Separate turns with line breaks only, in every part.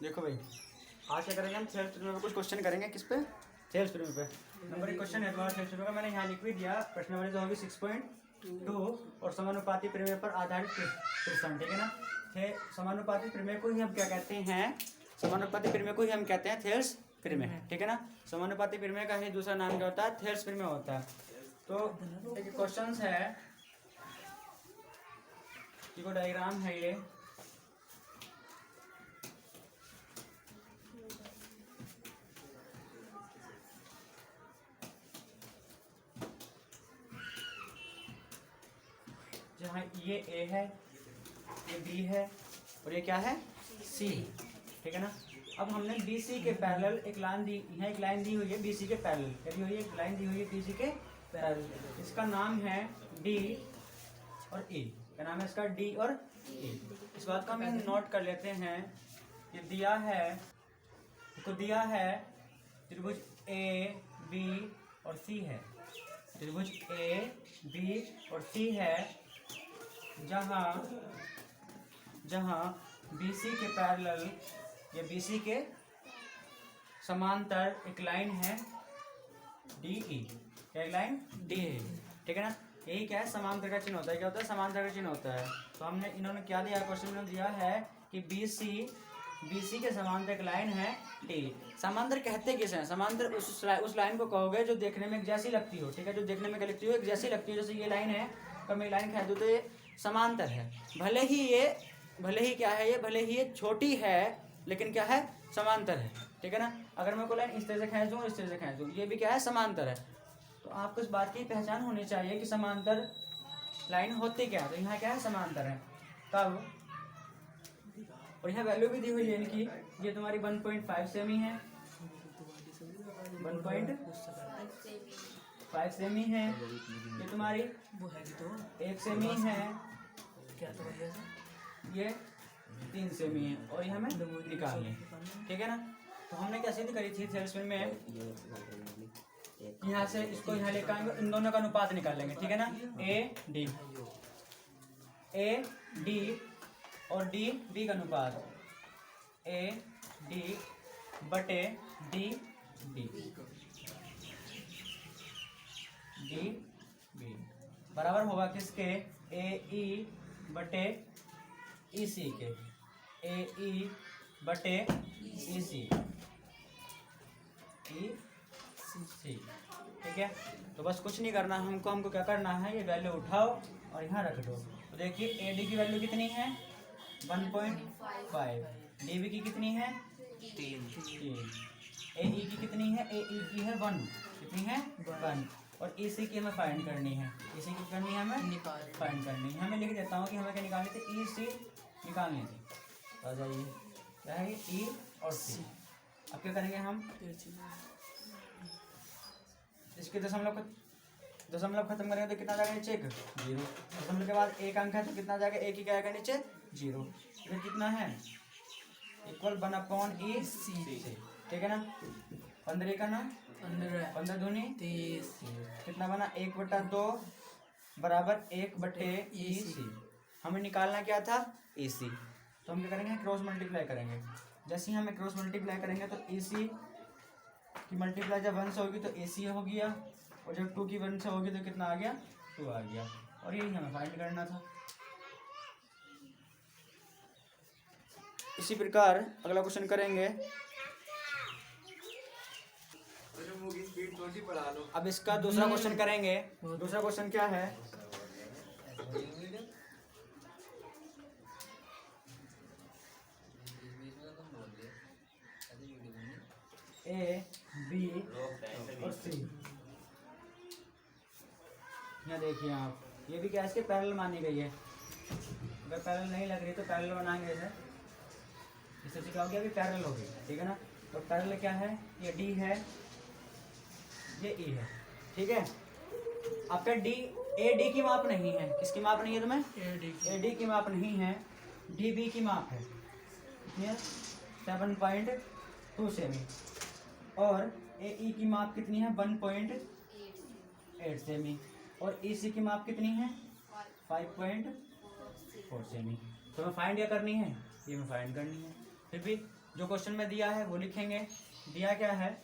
देखो भाई, आज क्या करेंगे हम थेल्स प्रिमे पे कुछ क्वेश्चन करेंगे। किस पे? थेल्स प्रिमे पे। नंबर 1 क्वेश्चन है तुम्हारा थेल्स प्रिमे का, मैंने यहाँ लिख भी दिया। प्रश्न नंबर जो होगी 6.2 और समानुपाती प्रमेय पर आधारित प्रश्न, ठीक है ना। समानुपाती प्रमेय को ही हम क्या कहते हैं? समानुपाती प्रमेय को ही हम कहते हैं थेल्स प्रमेय, ठीक है ना। समानुपाती प्रमेय का ही दूसरा नाम क्या होता है? थेल्स प्रमेय होता है। तो एक क्वेश्चन है, ये डायग्राम है ये, जहाँ ये ए है, ये बी है और ये क्या है? सी, ठीक है ना। अब हमने बी सी के पैरेलल एक लाइन दी, यहाँ एक लाइन दी हुई है बी सी के पैरेलल, क्या दी हुई है? एक लाइन दी हुई है बी सी के पैरेलल। इसका नाम है डी और ई। क्या नाम है इसका? डी और ई। इस बात को हम नोट कर लेते हैं कि दिया है, तो दिया है त्रिभुज ए बी और सी है। त्रिभुज ए बी और सी है, जहाँ BC के पैरेलल या BC के समांतर एक लाइन है DE। क्या लाइन? DE, ठीक है ना। यही क्या है? समांतर का चिन्ह होता है। क्या होता है? समांतर का चिन्ह होता है। तो हमने इन्होंने क्या दिया? क्वेश्चन में दिया है कि BC के समांतर एक लाइन है D। समांतर कहते किसे हैं? समांतर उस लाइन को कहोगे जो देखने में एक जैसी लगती हो, ठीक है। जो देखने में क्या लगती हो? एक जैसी लगती है। जैसे ये लाइन है, तो मैं लाइन कह दूँ तो ये समांतर है। भले ही क्या है ये? भले ही ये छोटी है, लेकिन क्या है? समांतर है, ठीक है ना। अगर मैं कोई लाइन इस तरह से खींच दूँ, इस तरह से खींच दूँ, ये भी क्या है? समांतर है। तो आपको इस बात की पहचान होनी चाहिए कि समांतर लाइन होती क्या है। तो यहाँ क्या है? समांतर है। तब और यहाँ वैल्यू भी दी हुई है इनकी। ये तुम्हारी 1.5 सेमी है, 1.5 सेमी है। ये तुम्हारी 1 सेमी है, ये 3 सेमी है, और ये हमें निकालनी है, ठीक है ना। तो हमने क्या सिद्ध करी थी थेल्स प्रमेय में? यहाँ से इसको यहाँ लेकर आएंगे, इन दोनों का अनुपात निकाल लेंगे, ठीक है ना। ए डी और डी बी का अनुपात, ए डी बटे डी बी बराबर होगा किसके? ए ई बटे ई सी के। ए ई बटे ई सी, ठीक है। तो बस कुछ नहीं करना हमको क्या करना है? ये वैल्यू उठाओ और यहाँ रख दो। तो देखिए ए डी की वैल्यू कितनी है? 1.5। डी बी की कितनी है? 3। ए ई की कितनी है? ए ई की है 1। कितनी है? 1। और ई सी की हमें फाइंड करनी है। ई सी की करनी है हमें फाइंड करनी है। हमें लिख देता हूँ कि हमें क्या निकालनी थी? ई सी निकालनी थी। आ जाइए, क्या है? ई और सी। अब क्या करेंगे हम? इसके दशमलव खत्म करेंगे तो कितना जाएगा नीचे? 0। दशमलव के बाद एक अंक है तो कितना जाएगा? एक ही क्या आएगा नीचे? 0। इधर कितना है? इक्वल 1/e, ठीक है ना। 15 का ना 15 दूनी 30। कितना बना? 1/2 बराबर 1/e। हमें निकालना क्या था? ए सी। तो हम क्या करेंगे? क्रॉस मल्टीप्लाई करेंगे। जैसे ही हमें क्रॉस मल्टीप्लाई करेंगे तो ए सी की मल्टीप्लाई जब 1 से होगी तो ए सी हो गया, और जब 2 की 1 से होगी तो कितना आ गया? 2 आ गया। और यही हमें फाइंड करना था। इसी प्रकार अगला क्वेश्चन करेंगे। अब इसका दूसरा क्वेश्चन करेंगे। दूसरा क्वेश्चन क्या है? ए बी और सी। यहाँ देखिए आप, ये भी क्या इसके पैरेलल मानी गई है। अगर पैरेलल नहीं लग रही तो पैरेलल बनाएंगे इसे। इससे क्या हो गया? अभी पैरेलल हो गई, ठीक है ना। तो पैरेलल क्या है? ये डी है, ये ई है, ठीक है। आपका डी ए डी की माप नहीं है। किसकी माप नहीं है तुम्हें? ए डी की माप नहीं है, डी बी की माप है। 7.2 सेमी। और ए ई की माप कितनी है? 1.8 सेमी। और ई सी की माप कितनी है? 5.4 सेमी। तो हमें फाइंड क्या करनी है? ये हमें फाइंड करनी है। फिर भी जो क्वेश्चन में दिया है वो लिखेंगे। दिया क्या है,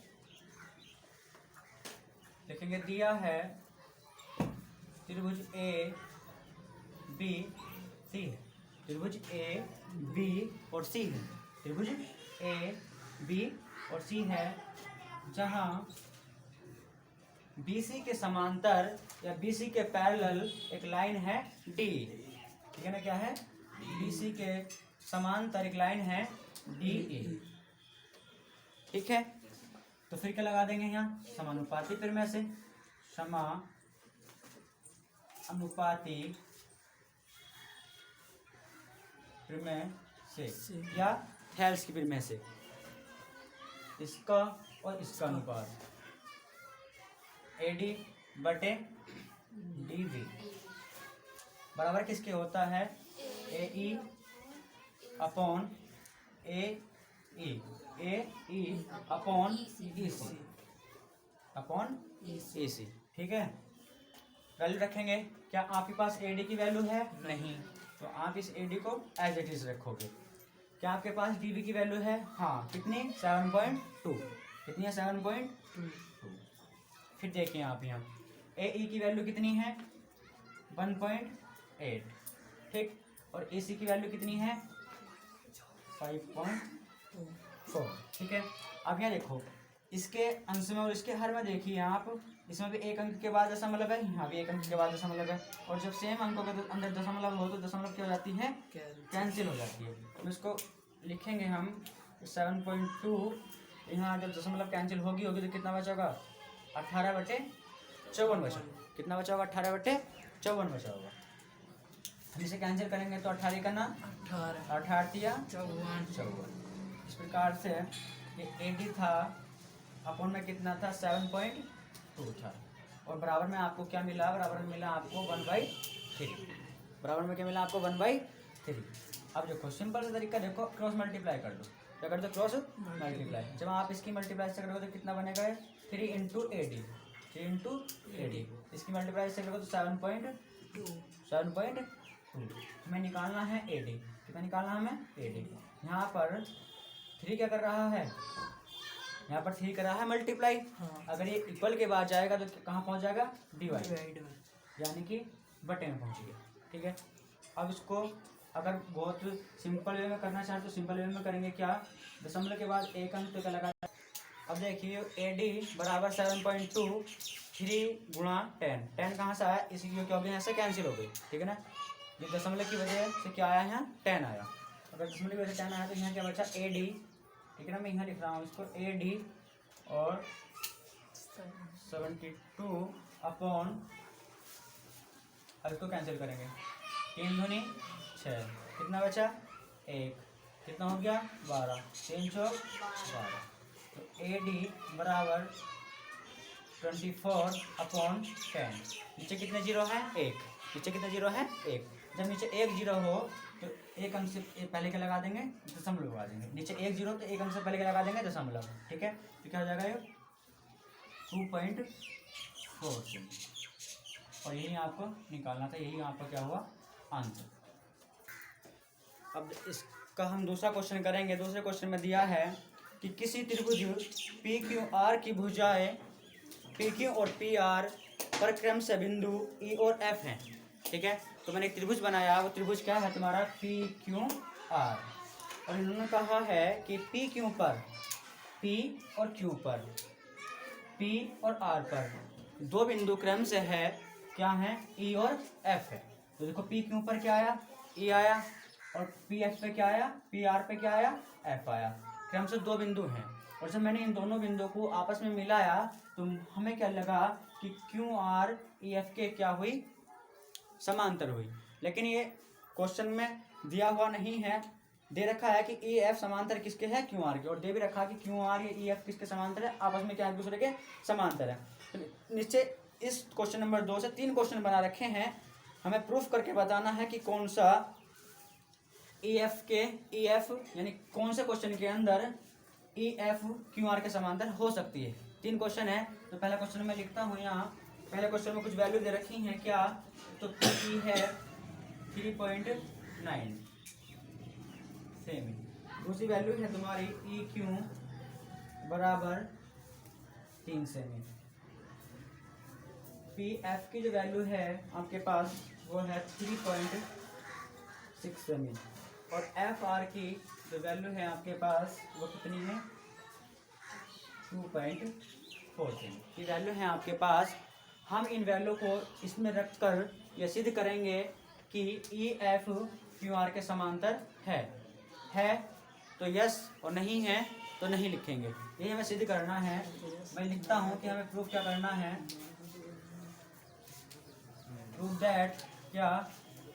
लिखेंगे दिया है त्रिभुज ए बी सी है। त्रिभुज ए बी और सी है। त्रिभुज ए बी और सी है, जहां BC के समांतर या BC के पैरेलल एक लाइन है D। ठीक है ना, क्या है, BC के समांतर एक लाइन है DA। ठीक है, तो फिर क्या लगा देंगे यहाँ, समानुपाती प्रमेय से, समानुपाती प्रमेय से या थेल्स की प्रमेय से, इसका और इसका अनुपात AD बटे DB बराबर किसके होता है, AE upon AE, AE upon EC upon EC। ठीक है, वैल्यू रखेंगे। क्या आपके पास AD की वैल्यू है, नहीं, तो आप इस AD को एज इट इज रखोगे। क्या आपके पास DB की वैल्यू है, हाँ, कितनी, 7.2, कितनी है, 7.2। फिर देखिए आप यहाँ AE की वैल्यू कितनी है, 1.8। ठीक, और AC की वैल्यू कितनी है, 5.4। ठीक है, अब यहाँ देखो, इसके अंश में और इसके हर में देखिए आप, इसमें भी एक अंक के बाद दशमलव है, यहाँ भी एक अंक के बाद दशमलव है, और जब सेम अंकों के अंदर दशमलव हो तो दशमलव क्या हो जाती है, कैंसिल हो जाती है। तो इसको लिखेंगे हम 7.2, यहाँ जब दशमलव कैंसिल होगी तो कितना बचेगा, 18/54 बचा। कितना बचा होगा, 18/54 बचा होगा। हम इसे कैंसिल करेंगे तो 18 का ना 18 या 54। इस प्रकार से ये AD था, अपॉन में कितना था, 7.2 था, और बराबर में आपको क्या मिला, बराबर में मिला आपको 1/3। बराबर में क्या मिला आपको, 1/3। अब देखो सिंपल सा तरीका देखो, क्रॉस मल्टीप्लाई कर दो। क्या कर दो, क्रॉस मल्टीप्लाई। जब आप इसकी मल्टीप्लाई से करोगे तो कितना बनेगा, 3 इंटू AD, 3 इंटू AD। इसकी मल्टीप्लाई से करोगे तो 7.2। हमें निकालना है AD। कितना निकालना है हमें, AD। यहाँ पर 3 क्या कर रहा है, यहाँ पर 3 कर रहा है मल्टीप्लाई। हाँ। अगर ये इक्वल के बाद जाएगा तो कहाँ पहुँच जाएगा, डिवाइड, यानी कि बटे में पहुँच गया। ठीक है, अब इसको अगर बहुत सिंपल वे में करना चाहें तो सिंपल वे में करेंगे। क्या, दशमलव के बाद एक अंक तो क्या लगा। अब देखिए AD बराबर 7.2, 3 गुणा 10, 10 कहाँ से आया, इसी क्या हो गया, यहाँ से कैंसिल हो गई। ठीक है ना, ये दशमलव की वजह से क्या आया, यहाँ 10 आया। अगर दशमलव की वजह से 10 आया तो यहाँ क्या बचा, AD। ठीक है ना, मैं यहाँ लिख रहा हूँ इसको, AD और 72 अपॉन, अब इसको कैंसिल करेंगे, 3 दूनी 6, कितना बचा, 1, कितना हो गया, 12, 3 चौक 12। तो AD बराबर 24 अपॉन 10। नीचे कितने जीरो है, 1, नीचे कितने जीरो है, 1। जब नीचे 1 जीरो हो तो एक अंक से पहले क्या लगा देंगे, दशमलव लगा देंगे। नीचे 1 जीरो तो एक अंक से पहले क्या लगा देंगे, दशमलव। ठीक है, तो क्या हो जाएगा, ये 2.4। और यही आपको निकालना था, यही आपका क्या हुआ, आंसर। अब इसका हम दूसरा क्वेश्चन करेंगे। दूसरे क्वेश्चन में दिया है कि किसी त्रिभुज PQR की भुजाएं PQ और PR पर क्रम से बिंदु E और F हैं। ठीक है, तो मैंने एक त्रिभुज बनाया, वो त्रिभुज क्या है तुम्हारा, PQR। और इन्होंने कहा है कि PQ पर, P और Q पर, P और R पर दो बिंदु क्रम से है, क्या है, E और F है। तो देखो PQ पर क्या आया, E आया, और PF पे क्या आया, PR पे क्या आया, F आया। क्रम से दो बिंदु हैं, और जब मैंने इन दोनों बिंदुओं को आपस में मिलाया तो हमें क्या लगा कि QR EF के क्या हुई, समांतर हुई। लेकिन ये क्वेश्चन में दिया हुआ नहीं है, दे रखा है कि EF समांतर किसके है, QR के, और दे भी रखा कि QR या EF किसके समांतर है, आपस में क्या एक दूसरे के समांतर है। तो नीचे इस क्वेश्चन नंबर 2 से 3 क्वेश्चन बना रखे हैं, हमें प्रूफ करके बताना है कि कौन सा EF यानी कौन से क्वेश्चन के अंदर EF QR के समांतर हो सकती है। 3 क्वेश्चन है, तो पहला क्वेश्चन मैं लिखता हूँ यहाँ। पहले क्वेश्चन में कुछ वैल्यू दे रखी हैं, क्या, तो PE है 3.9 सेमी, दूसरी वैल्यू है तुम्हारी ई क्यू बराबर 3 सेमी। पी एफ की जो वैल्यू है आपके पास वो है 3.6 सेमी और एफ आर की जो वैल्यू है आपके पास वो कितनी है 2.4 सेमी की वैल्यू है आपके पास। हम इन वैल्यू को इसमें रखकर यह सिद्ध करेंगे कि ई एफ क्यू आर के समांतर है तो यस और नहीं है तो नहीं लिखेंगे। यही हमें सिद्ध करना है। मैं लिखता हूँ कि हमें प्रूफ क्या करना है। प्रूफ दैट क्या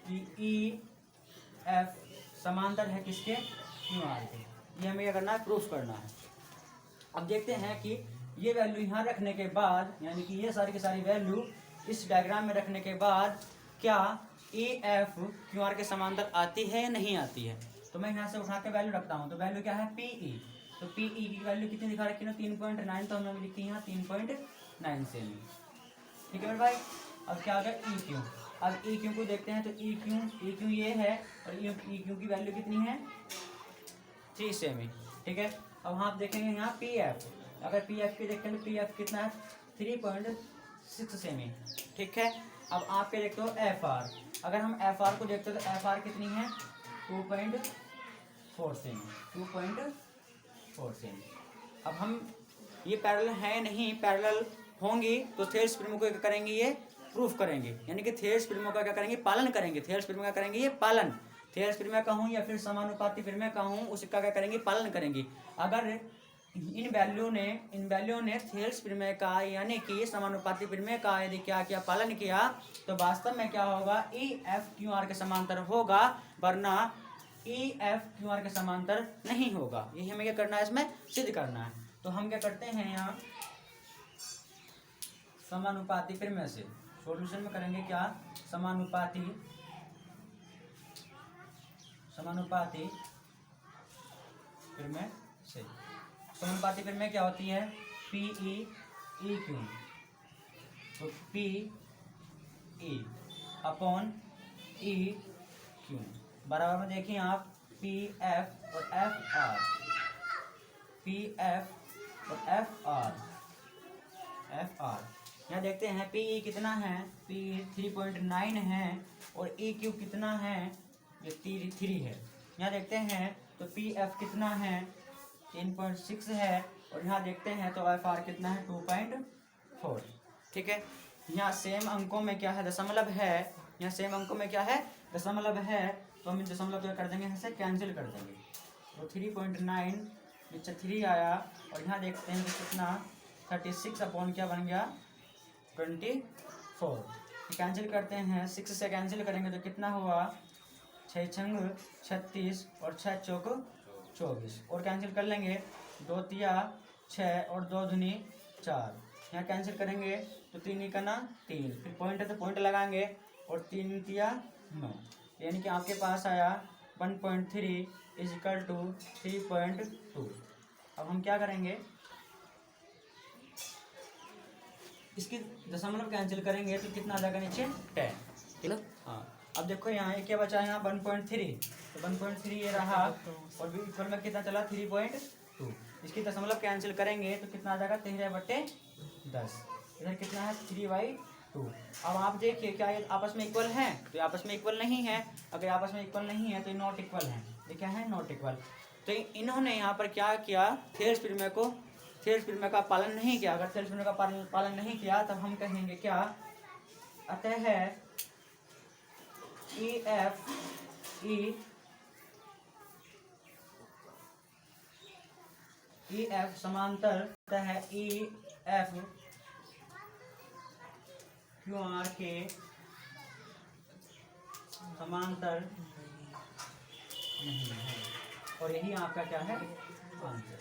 कि ई एफ समांतर है किसके क्यू आर के। ये हमें क्या करना है प्रूफ करना है। अब देखते हैं कि ये वैल्यू यहाँ रखने के बाद यानी कि ये सारी की सारी वैल्यू इस डायग्राम में रखने के बाद क्या ई एफ क्यू आर के समांतर आती है या नहीं आती है। तो मैं यहाँ से उठा के वैल्यू रखता हूँ। तो वैल्यू क्या है पी ई। तो पी ई की वैल्यू कितनी दिखा रखी है 3.9 तो हमने लिखी है यहाँ 3.9 सेमी। ठीक है मेरे भाई। अब क्या आ गया ई क्यू। अब ई क्यू को देखते हैं तो ई क्यू ये है और ई क्यू की वैल्यू कितनी है 3 सेमी। ठीक है। अब आप देखेंगे यहाँ पी एफ। अगर पी एफ की देखते हैं तो पी एफ कितना है 3.6 सेमी। ठीक है। अब आप क्या देखते हो एफ आर। अगर हम एफ आर को देखते हो तो एफ आर कितनी है 2.4 सेमी 2.4 सेमी। अब हम ये पैरेलल है नहीं, पैरेलल होंगी तो थेल्स प्रमेय को क्या करेंगे ये प्रूफ करेंगे। यानी कि थेल्स प्रमेय का क्या करेंगे पालन करेंगे। थेल्स प्रमेय का करेंगे ये पालन। थेल्स प्रमेय का हूँ या फिर समानुपाती प्रमेय का हूँ उसका क्या करेंगे पालन करेंगे। अगर इन वैल्यू ने थेल्स प्रमेय का यानी कि समानुपाती प्रमेय का यदि क्या किया पालन किया तो वास्तव में क्या होगा ई एफ क्यू आर के समांतर होगा, वरना ई एफ क्यू आर के समांतर नहीं होगा। यही हमें क्या करना है इसमें सिद्ध करना है। तो हम क्या करते हैं यहाँ समानुपाती प्रमेय से सॉल्यूशन में करेंगे क्या समानुपाती प्रमेय से। समानुपाती प्रमेय क्या होती है पी ई ई क्यू। तो P E upon E Q बराबर में देखिए आप पी एफ और एफ आर। पी एफ और एफ आर यहाँ देखते हैं पी ई कितना है पी 3.9 है और ई क्यू कितना है ये 3 है। यहाँ देखते हैं तो पी एफ कितना है 3.6 है और यहाँ देखते हैं तो एफ आर कितना है 2.4। ठीक है। यहाँ सेम अंकों में क्या है दशमलव है। यहाँ सेम अंकों में क्या है दशमलव है तो हम दशमलव क्या कर देंगे यहाँ से कैंसिल कर देंगे। तो 3.9 नीचे 3 आया और यहाँ देखते हैं कि कितना 36 अपॉन क्या बन गया 24। कैंसिल करते हैं 6 से कैंसिल करेंगे तो कितना हुआ 6 छंग 36 और 6 चौक 24 और कैंसिल कर लेंगे 2 तिया 6 और 2 दूनी 4। यहाँ कैंसिल करेंगे तो 3 का ना 3 फिर पॉइंट है तो पॉइंट लगाएंगे और 3 तिया 9 यानी कि आपके पास आया 1.3 इज इक्वल टू 3.2। अब हम क्या करेंगे इसकी दशमलव कैंसिल करेंगे तो कितना आ जाएगा नीचे 10। ठीक है। हाँ अब देखो यहाँ ये क्या बचा यहाँ 1.3 तो 1.3 ये रहा और भी इक्वल में कितना चला 3.2। इसकी दशमलव कैंसिल करेंगे तो कितना आ जाएगा 13/10। इधर कितना है 3/2। अब आप देखिए क्या ये आपस में इक्वल हैं तो आपस में इक्वल नहीं है। अगर आपस में इक्वल नहीं है तो ये नॉट इक्वल है। ये क्या है नॉट इक्वल। तो इन्होंने यहाँ पर क्या किया थेल्स प्रमेय का पालन नहीं किया। अगर थेल्स प्रमेय का पालन नहीं किया तब हम कहेंगे क्या अतः है ई एफ समांतर है ई एफ क्यू आर के समांतर नहीं है और यही आपका क्या है आंसर।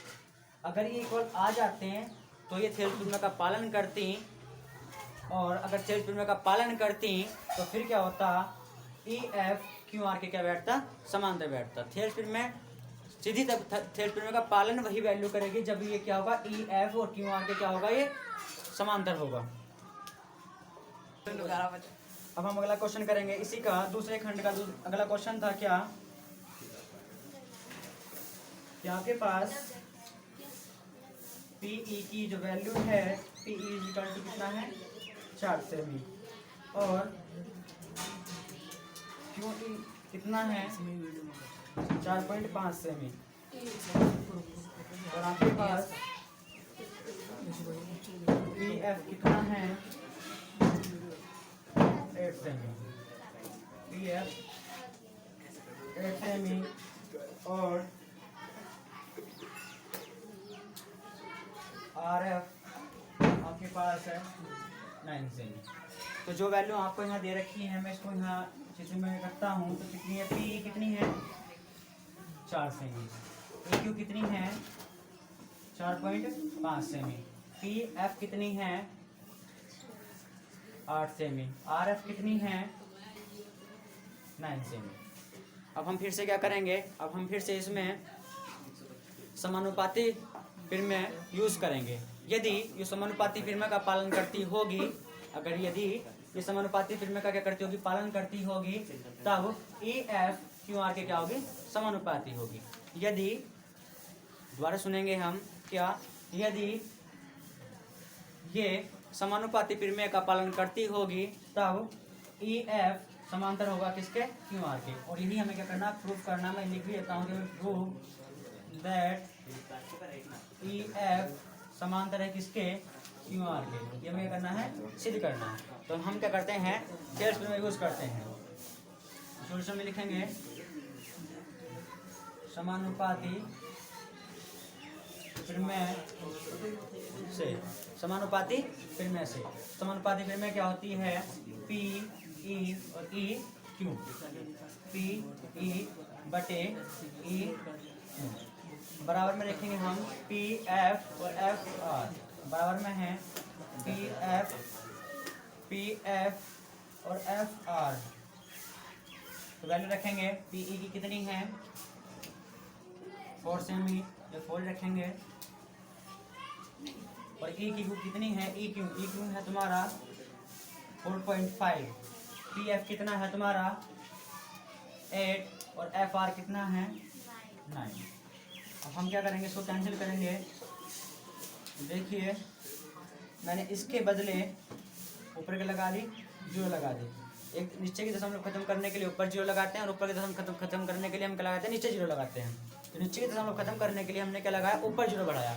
अगर ये इक्वल आ जाते हैं तो ये थेल्स प्रमेय का पालन करती और अगर थेल्स प्रमेय का पालन करती तो फिर क्या होता ई एफ क्यू आर के क्या बैठता समांतर बैठता। थेल्स प्रमेय सीधी थेल्स प्रमेय का पालन वही वैल्यू करेगी जब ये क्या होगा ई एफ और क्यू आर के क्या होगा ये समांतर होगा। अब हम अगला क्वेश्चन करेंगे इसी का दूसरे खंड का अगला क्वेश्चन था क्या कि आपके पास PE की जो वैल्यू है PE इक्वल टू कितना है 4 सेमी और QE कितना है 4.5 सेमी और आपके पास PF कितना है 8 सेमी PF 8 सेमी और RF आपके पास है 9 सेमी। तो जो वैल्यू आपको यहाँ दे रखी है मैं इसको यहाँ चित्र में रखता हूँ तो कितनी है PE कितनी है 4 सेमी AQ कितनी है 4.5 सेमी PF कितनी है 8 सेमी RF कितनी है 9 सेमी। अब हम फिर से क्या करेंगे अब हम फिर से इसमें समानुपाती फिल्में यूज़ करेंगे। यदि ये समानुपाती फिल्में का पालन करती होगी अगर यदि ये समानुपाती फिल्में का क्या करती होगी पालन करती होगी तब EF QR के क्या होगी समानुपाती होगी। यदि दोबारा सुनेंगे हम क्या यदि ये समानुपाती प्रमेय का पालन करती होगी तब EF समांतर होगा किसके QR के। और यही हमें क्या करना प्रूफ करना मैं लिख भी देता हूँ प्रूफ दैट EF समांतर है किसके QR के। ये हमें क्या करना है सिद्ध करना है। तो हम क्या करते हैं थेरम्स में यूज करते हैं। सॉल्यूशन में लिखेंगे समानुपाती प्रमेय से समानुपाती प्रमेय क्या होती है PE और EQ PE बटे EQ बराबर में लिखेंगे हम PF और FR बराबर में है PF और FR। तो वैल्यू रखेंगे PE की कितनी है 4 सेमी ये 4 रखेंगे और EQ कितनी है EQ है तुम्हारा 4.5 PF कितना है तुम्हारा 8 और FR कितना है 9। अब हम क्या करेंगे इसको कैंसिल करेंगे। देखिए मैंने इसके बदले ऊपर के लगा दी 0 लगा दी। एक नीचे की दशमलव खत्म करने के लिए ऊपर 0 लगाते हैं और ऊपर की दशमलव खत्म करने के लिए हम क्या लगाते हैं नीचे 0 लगाते हैं। तो नीचे की दशमलव खत्म करने के लिए हमने क्या लगाया ऊपर 0 बढ़ाया।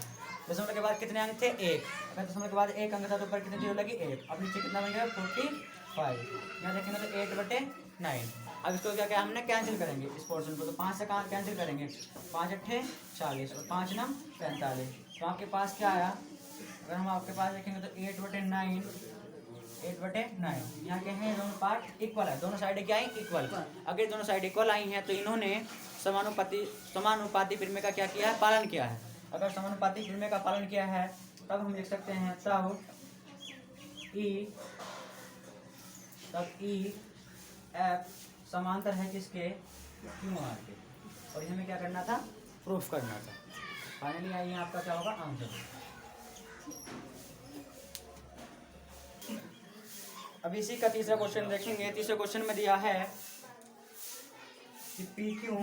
दशमलव के बाद कितने अंक थे 1 अगर दशमलव के बाद 1 अंक था तो ऊपर कितने 0 लगी 1। अब नीचे कितना बन गया 45 यहाँ देखेंगे तो 8/9। अब इसको क्या क्या हमने कैंसिल करेंगे इस पोर्शन को। तो 5 से कहाँ कैंसिल करेंगे 5 अट्ठे 40 और 5 9 45। तो आपके पास क्या आया अगर हम आपके पास देखेंगे तो 8/9 यहाँ के हैं दोनों पार्ट इक्वल है दोनों साइड क्या आई इक्वल। अगर दोनों साइड इक्वल आई हैं तो इन्होंने समानुपाती प्रमेय का क्या किया है पालन किया है। अगर समानुपाती प्रमेय का पालन किया है तब हम लिख सकते हैं तब EF समांतर है किसके QR के। और हमें क्या करना था प्रूफ करना था। फाइनली आइए आपका क्या होगा आंसर। अब इसी का तीसरा क्वेश्चन देखेंगे। तीसरे क्वेश्चन में दिया है कि PQ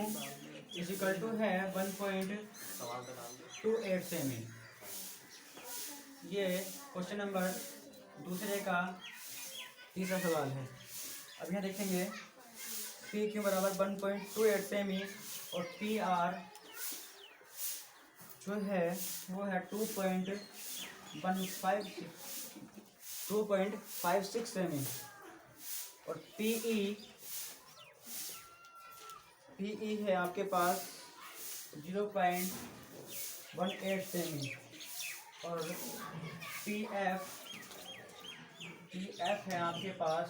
इक्वल टू है 1.28 सेमी। ये क्वेश्चन नंबर दूसरे का तीसरा सवाल है। अब यहाँ देखेंगे PQ बराबर 1.28 सेमी और PR जो है वो है 2.56 सेमी और PE है आपके पास 0.18 सेमी और PF है आपके पास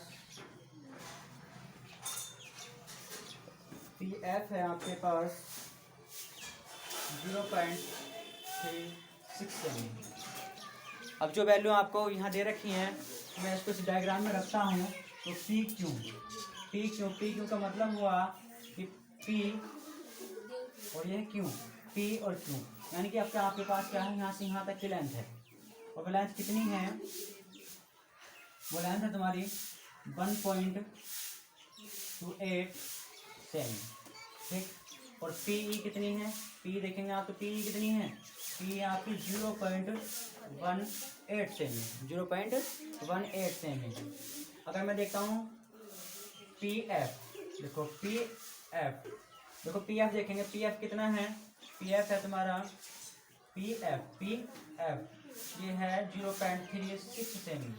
0.36 सेमी। अब जो वैल्यू आपको यहाँ दे रखी है मैं इसको इस डायग्राम में रखता हूँ। तो PQ का मतलब हुआ कि P और ये Q P और Q यानी कि आपके पास क्या है यहाँ से यहाँ तक की लेंथ है और वो लेंथ कितनी है वो लेंथ है तुम्हारी 1.28 सेमी। ठीक और पी ई कितनी है, पी देखेंगे आप तो पी ई कितनी है, पी आपकी 0.18 सेमी, 0.18 सेमी। अगर मैं देखता हूँ पी एफ, देखो पी एफ, देखो पी एफ देखेंगे, पी एफ कितना है, पी एफ है तुम्हारा पी एफ ये है 0.36 सेमी।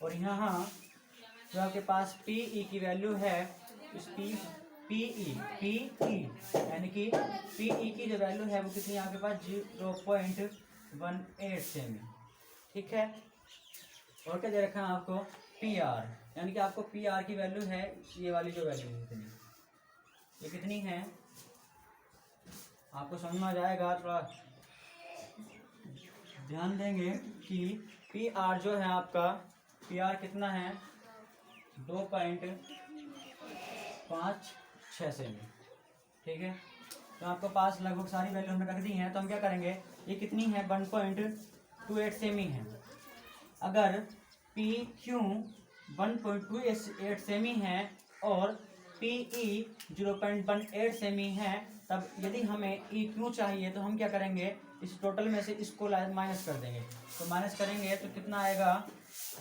और यहाँ जो आपके पास पी ई की वैल्यू है, इस पी ई यानी कि पी ई की जो वैल्यू है वो कितनी है आपके पास 0.18 सेमी, ठीक है। और क्या दे रखा है आपको, पी आर, यानी कि आपको पी आर की वैल्यू है, ये वाली जो वैल्यू है कितनी, ये कितनी है आपको समझ में आ जाएगा, थोड़ा ध्यान देंगे कि पी आर जो है आपका, पी आर कितना है 2.56 सेमी, ठीक है। तो आपके पास लगभग सारी वैल्यू हमने रख दी हैं, तो हम क्या करेंगे, ये कितनी है 1.28 सेमी है। अगर पी क्यू 1.28 सेमी है और पी ई 0.18 सेमी है, तब यदि हमें ई क्यू चाहिए तो हम क्या करेंगे, इस टोटल में से इसको माइनस कर देंगे। तो माइनस करेंगे तो कितना आएगा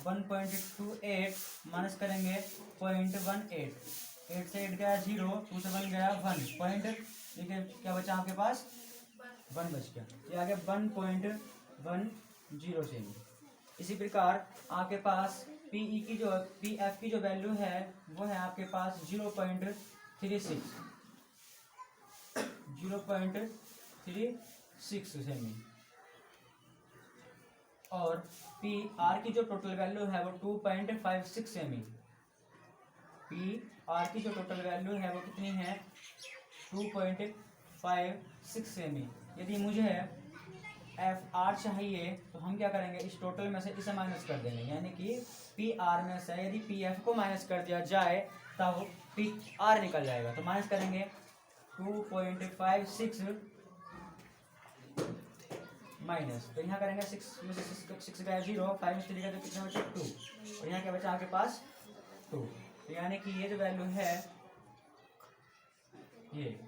1.28 माइनस करेंगे 0.18, 8 से 8 गया 0, 2 से 1 गया 1 पॉइंट, ठीक है, क्या बचा आपके पास 1 बच गया, ये आ गया 1.10 सेमी। इसी प्रकार आपके पास पी ई की जो पी एफ की जो वैल्यू है वो है आपके पास 0.36 सेमी। और पी आर की जो टोटल वैल्यू है वो 2.56 सेमी, पी आर की जो टोटल वैल्यू है वो कितनी है 2.56 सेमी। यदि मुझे एफ आर चाहिए तो हम क्या करेंगे, इस टोटल में से इसे माइनस कर देंगे, यानी कि पी आर में से यदि पी एफ को माइनस कर दिया जाए तब पी आर निकल जाएगा। तो माइनस करेंगे 2.56 माइनस, तो यहाँ करेंगे 6 में से 6 गया 0, 5 में 3 गया तो कितना बचा 2, और यहाँ क्या बचा आपके पास 2। तो यानी कि ये जो वैल्यू है, ये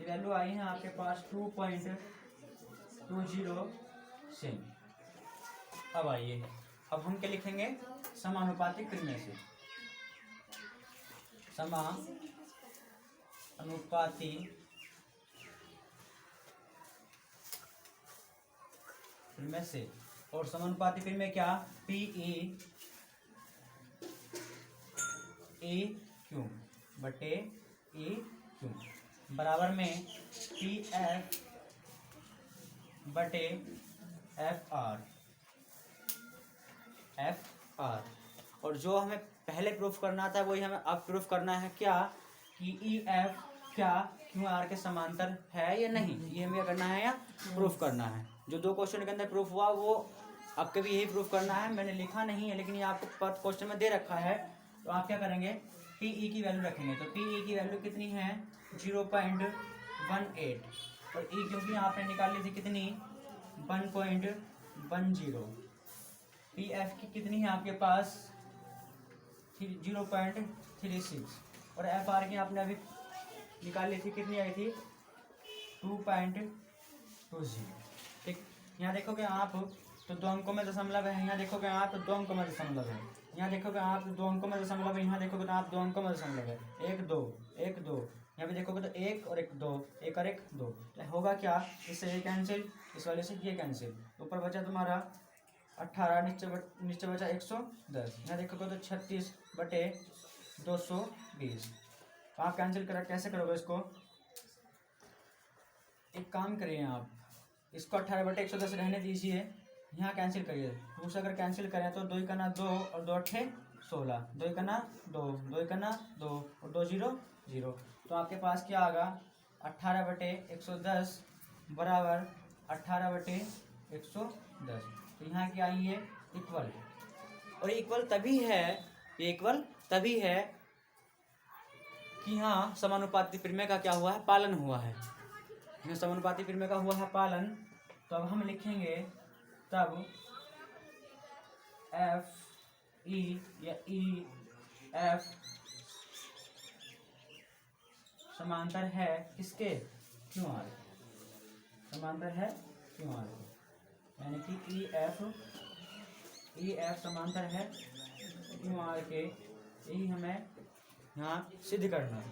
वैल्यू आई है आपके पास 2.20 सेमी। अब आइए, अब हम क्या लिखेंगे, समानुपातिक परिमेय से, समानुपाती परिमेय से। और समानुपाती परिमेय क्या, पी ई क्यू बटे ई क्यू बराबर में पी एफ बटे एफ आर। और जो हमें पहले प्रूफ करना था वही हमें अब प्रूफ करना है, क्या कि ई एफ क्या क्यू आर के समांतर है या नहीं, ये हमें करना है या प्रूफ करना है। जो 2 क्वेश्चन के अंदर प्रूफ हुआ वो आपके भी यही प्रूफ करना है, मैंने लिखा नहीं है लेकिन ये आपको क्वेश्चन में दे रखा है। तो आप क्या करेंगे, पी ई की वैल्यू रखेंगे, तो पी ई की वैल्यू कितनी है 0.18, और ई क्योंकि आपने निकाल ली थी कितनी 1.10। पी एफ की कितनी है आपके पास 0.36, और एफ आर की आपने अभी निकाल ली थी, कितनी आई थी 2.20। ठीक, यहाँ देखोगे आप तो 2 अंकों में दशमलव है, यहाँ देखोगे आप तो 2 अंकों में दशमलव है, यहाँ देखोगे आप तो 2 अंकों में दशमलव है, यहाँ देखोगे तो आप 2 अंकों में दशमलव है, 1 2 1 2, यहाँ पे देखोगे तो 1 और 1 2, 1 और 1 2, तो होगा क्या, इससे ये कैंसिल, इस वाले से ये कैंसिल, ऊपर बचा तुम्हारा 18, नीचे बचा 110, यहाँ देखोगे तो 36/220। तो आप कैंसिल कर कैसे करोगे इसको, एक काम करिए आप इसको 18/110 रहने दीजिए, यहाँ कैंसिल करिए, दूसरा अगर कैंसिल करें तो 2 का ना 2 और 2 8 16, 2 का ना 2, 2 का ना 2 और 2 0 0, तो आपके पास क्या आएगा 18/110 बराबर 18/110। तो यहाँ क्या आई है इक्वल, और इक्वल तभी है, ये इक्वल तभी है कि यहाँ समानुपाती परिमेय का क्या हुआ है, पालन हुआ है। यहाँ समानुपाती परिमेय का हुआ है पालन, तो अब हम लिखेंगे तब एफ ई या ई एफ समांतर है किसके, क्यू आर, समांतर है क्यू आर के, यानी कि ई एफ समांतर है क्यू आर के, यही हमें यहाँ सिद्ध करना है।